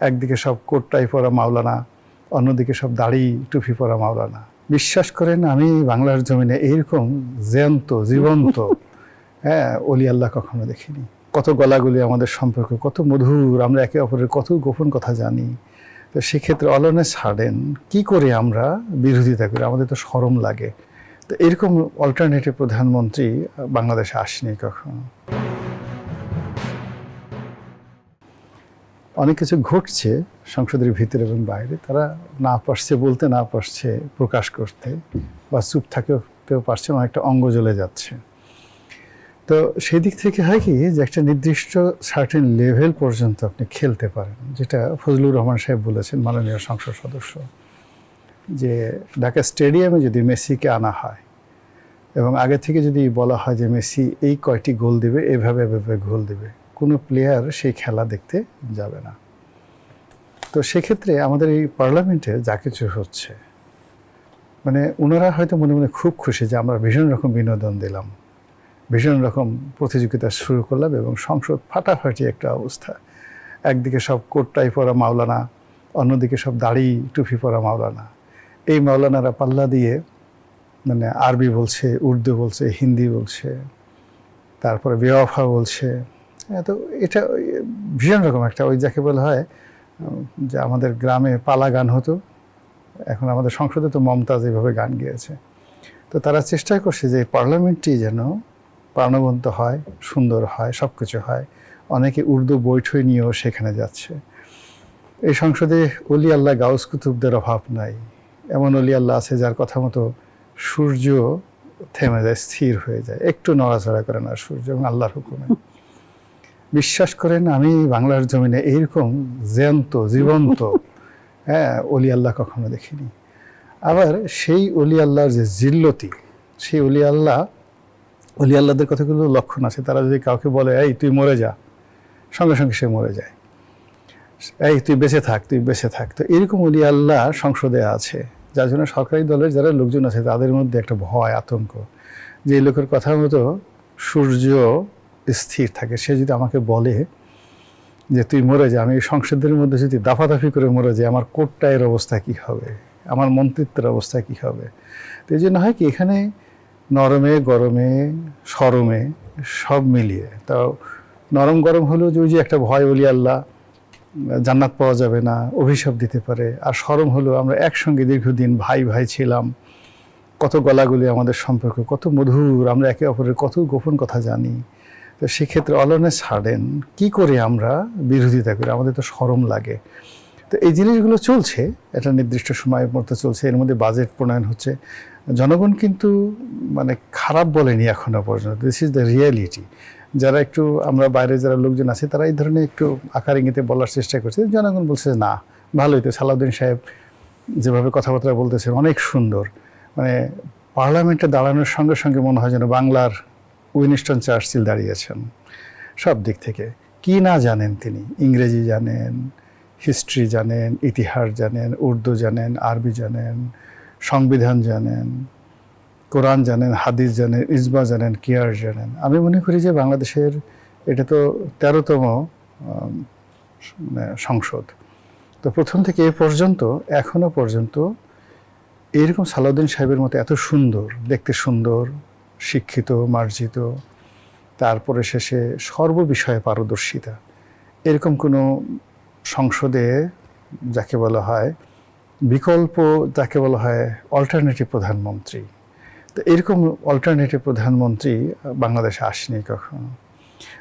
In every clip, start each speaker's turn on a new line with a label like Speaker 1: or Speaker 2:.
Speaker 1: একদিকে সব coat tie পরা মাওলানা, অন্যদিকে সব দাড়ি টুপি পরা মাওলানা। বিশ্বাস করেন আমি বাংলার জমিনে এইরকম জ্যান্ত জীবন্ত অলি আল্লাহ কখনো দেখিনি। কত গলাগুলি আমাদের সম্পর্ক, কত মধুর, আমরা একে অপরের কত গোপন কথা জানি। তো সেক্ষেত্রে অলনে ছাড়েন কি করে আমরা বিরোধিতা করি, আমাদের তো শরম লাগে। তো এরকম অল্টারনেটিভ প্রধানমন্ত্রী বাংলাদেশে আসেনি কখনো। অনেক কিছু ঘটছে সংসদের ভিতরে এবং বাইরে, তারা না পারছে বলতে, না পারছে প্রকাশ করতে, বা চুপ থাকতেও পারছে, অনেকটা অঙ্গ জ্বলে যাচ্ছে। তো সেই দিক থেকে হয় কি যে একটা নির্দিষ্ট সার্টেন লেভেল পর্যন্ত আপনি খেলতে পারেন, যেটা ফজলুর রহমান সাহেব বলেছেন, মাননীয় সংসদ সদস্য, যে ঢাকা স্টেডিয়ামে যদি মেসিকে আনা হয় এবং আগে থেকে যদি বলা হয় যে মেসি এই কয়টি গোল দেবে, এভাবে গোল দেবে, কোনো প্লেয়ার সেই খেলা দেখতে যাবে না। তো সেক্ষেত্রে আমাদের এই পার্লামেন্টে যা কিছু হচ্ছে, মানে ওনারা হয়তো মনে মনে খুব খুশি যে আমরা ভীষণ রকম বিনোদন দিলাম, ভীষণ রকম প্রতিযোগিতা শুরু করলাম, এবং সংসদ ফাটাফাটি একটা অবস্থা। একদিকে সব কোট টাই পরা মাওলানা, অন্যদিকে সব দাড়ি টুপি পরা মাওলানা। এই মাওলানারা পাল্লা দিয়ে মানে আরবি বলছে, উর্দু বলছে, হিন্দি বলছে, তারপরে বেওয়াফা বলছে। তো এটা ভীষণ রকম একটা, ওই যাকে বলা হয় যে আমাদের গ্রামে পালা গান হতো, এখন আমাদের সংসদে তো মমতাজ এইভাবে গান গেয়েছে। তো তারা চেষ্টা করছে যে পার্লামেন্টটি যেন প্রাণবন্ত হয়, সুন্দর হয়, সব কিছু হয়। অনেকে উর্দু বৈঠই নিয়েও সেখানে যাচ্ছে। এই সংসদে অলি আল্লাহ গাউস কুতুবদের অভাব নাই। এমন অলি আল্লাহ আছে যার কথা মতো সূর্য থেমে যায়, স্থির হয়ে যায়, একটু নড়াচড়া করে না সূর্য, এবং আল্লাহর হুকুমে। বিশ্বাস করেন আমি বাংলার জমিনে এইরকম জ্যান্ত জীবন্ত অলি আল্লাহ কখনো দেখিনি। আবার সেই অলি আল্লাহর যে জিল্লতি, সেই অলি আল্লাহদের কতগুলো লক্ষণ আছে। তারা যদি কাউকে বলে এই তুই মরে যা, সঙ্গে সঙ্গে সে মরে যায়। এই তুই বেঁচে থাক, তুই বেঁচে থাক। তো এরকম অলি আল্লাহ সংসদে আছে, যার জন্য সরকারি দলের যারা লোকজন আছে তাদের মধ্যে একটা ভয়, আতঙ্ক, যে এই লোকের কথা মতো সূর্য স্থির থাকে। সে যদি আমাকে বলে যে তুই মরে যা, আমি এই সংসদের মধ্যে যদি দাফাদাফি করে মরে যাই, আমার কোটটায়ের অবস্থা কী হবে, আমার মন্ত্রিত্বের অবস্থা কী হবে। তো এই জন্য হয় কি, এখানে নরমে গরমে সরমে সব মিলিয়ে, তাও নরম গরম হলেও যে ওই যে একটা ভয়, অলি আল্লাহ জান্নাত পাওয়া যাবে না, অভিশাপ দিতে পারে। আর সরম হলো আমরা একসঙ্গে দীর্ঘদিন ভাই ভাই ছিলাম, কত গলাগুলি আমাদের সম্পর্ক, কত মধুর, আমরা একে অপরের কত গোপন কথা জানি। তো সেক্ষেত্রে অলনে ছাড়েন কি করে আমরা বিরোধিতা করি, আমাদের তো শরম লাগে। তো এই জিনিসগুলো চলছে, একটা নির্দিষ্ট সময়ের মধ্যে চলছে। এর মধ্যে বাজেট প্রণয়ন হচ্ছে। জনগণ কিন্তু মানে খারাপ বলেনি এখনো পর্যন্ত, দিস ইজ দ্য রিয়ালিটি। যারা একটু, আমরা বাইরে যারা লোকজন আছে, তারা এই ধরনের একটু আকার ইঙ্গিতে বলার চেষ্টা করছে। জনগণ বলছে না ভালোই তো, সালাউদ্দিন সাহেব যেভাবে কথাবার্তা বলতেছেন অনেক সুন্দর। মানে পার্লামেন্টে দাঁড়ানোর সঙ্গে সঙ্গে মনে হয় যেন বাংলার উইনস্টন চার্চিল দাঁড়িয়েছেন। সব দিক থেকে কি না জানেন তিনি, ইংরেজি জানেন, হিস্ট্রি জানেন, ইতিহাস জানেন, উর্দু জানেন, আরবি জানেন, সংবিধান জানেন, কোরআন জানেন, হাদিস জানেন, ইজমা জানেন, কিয়াস জানেন। আমি মনে করি যে বাংলাদেশের এটা তো 13তম সংসদ। তো প্রথম থেকে এ পর্যন্ত এখনো পর্যন্ত এইরকম সালাউদ্দিন সাহেবের মতো এত সুন্দর, দেখতে সুন্দর, শিক্ষিত, মার্জিত, তারপরে শেষে সর্ববিষয়ে পারদর্শিতা, এরকম কোনো সংসদে যাকে বলা হয় বিকল্প, যাকে বলা হয় অল্টারনেটিভ প্রধানমন্ত্রী, তো এরকম অল্টারনেটিভ প্রধানমন্ত্রী বাংলাদেশে আসেনি কখনো।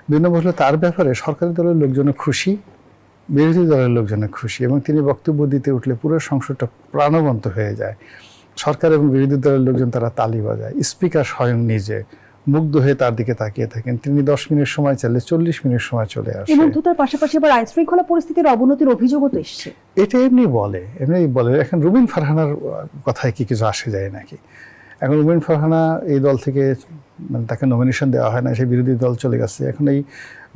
Speaker 1: দুই নম্বর হলো তার ব্যাপারে সরকারি দলের লোকজনও খুশি, বিরোধী দলের লোকজনও খুশি, এবং তিনি বক্তব্য দিতে উঠলে পুরো সংসদটা প্রাণবন্ত হয়ে যায়। সরকার এবং বিরোধী দলের লোকজন তারা তালি বাজায়, স্পিকার স্বয়ং নিজে মুগ্ধ হয়ে তার দিকে তাকিয়ে থাকেন। তিনি 10 মিনিট সময় চাইলে 40 মিনিট সময় চলে আসে।
Speaker 2: এবং তার পাশাপাশি আবার আইন শৃঙ্খলা পরিস্থিতির অবনতির অভিযোগও তো এসছে।
Speaker 1: এটা এমনি বলে। এখন রুবিন ফারহানার কথায় কি কিছু আসে যায় নাকি? এখন রুবিন ফারহানা এই দল থেকে, মানে তাকে নমিনেশন দেওয়া হয় না, সে বিরোধী দল চলে গেছে। এখন এই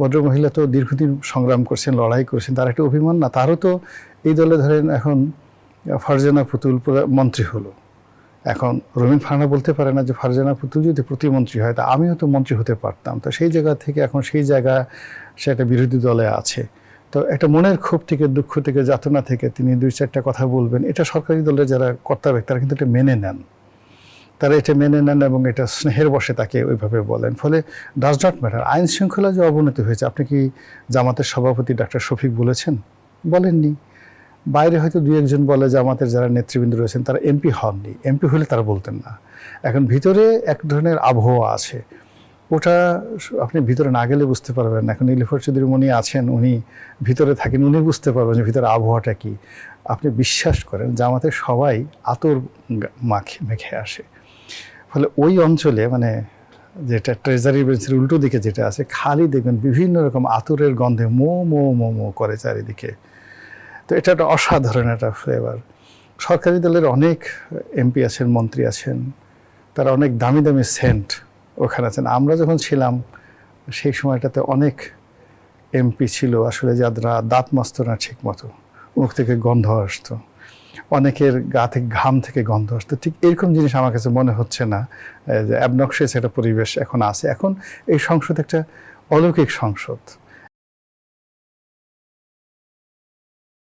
Speaker 1: ভদ্রমহিলা তো দীর্ঘদিন সংগ্রাম করছেন, লড়াই করছেন, তার একটা অভিমান না? তারও তো এই দলে ধরেন এখন ফারজানা পুতুল মন্ত্রী হলো। এখন রুবিন ফারহানা বলতে পারে না যে ফারজানা পুতুল যদি প্রতিমন্ত্রী হয় তা আমিও তো মন্ত্রী হতে পারতাম। তো সেই জায়গা থেকে এখন সেই জায়গা সে একটা বিরোধী দলে আছে। তো একটা মনের ক্ষোভ থেকে, দুঃখ থেকে, যাতনা থেকে তিনি 2-4টা কথা বলবেন, এটা সরকারি দলের যারা কর্তা ব্যক্তি তারা কিন্তু এটা মেনে নেন। তারা এটা মেনে নেন এবং এটা স্নেহের বশে তাকে ওইভাবে বলেন। ফলে ডাজ নট ম্যাটার। আইন শৃঙ্খলা যে অবনতি হয়েছে, আপনি কি জামাতের সভাপতি ডাক্তার শফিক বলেছেন? বলেননি। বাইরে হয়তো 2-1 জন বলে জামাতের যারা নেতৃবৃন্দ রয়েছেন তারা এমপি হননি, এমপি হলে তারা বলতেন না। এখন ভিতরে এক ধরনের আবহাওয়া আছে, ওটা আপনি ভিতরে না গেলে বুঝতে পারবেন। এখন নীলুফার চৌধুরী উনি আছেন, উনি ভিতরে থাকেন, উনি বুঝতে পারবেন যে ভিতরে আবহাওয়াটা কি। আপনি বিশ্বাস করেন জামাতের সবাই আতর মেখে আসে। ফলে ওই অঞ্চলে মানে যেটা ট্রেজারি বেঞ্চের উল্টো দিকে যেটা আছে, খালি দেখবেন বিভিন্ন রকম আতরের গন্ধে মো মো মো মো করে চারিদিকে। তো এটা একটা অসাধারণ একটা ফ্লেভার। সরকারি দলের অনেক এমপি আছেন, মন্ত্রী আছেন, তারা অনেক দামি দামি সেন্ট ওখানে আছেন। আমরা যখন ছিলাম সেই সময়টাতে অনেক এমপি ছিল আসলে যারা দাঁত মাজতো না ঠিক মতো, মুখ থেকে গন্ধ আসতো, অনেকের গা থেকে ঘাম থেকে গন্ধ আসতো। ঠিক এরকম জিনিস আমার কাছে মনে হচ্ছে না যে অ্যাবনক্সিয়াস একটা পরিবেশ এখন আছে। এখন এই সংসদ একটা অলৌকিক সংসদ।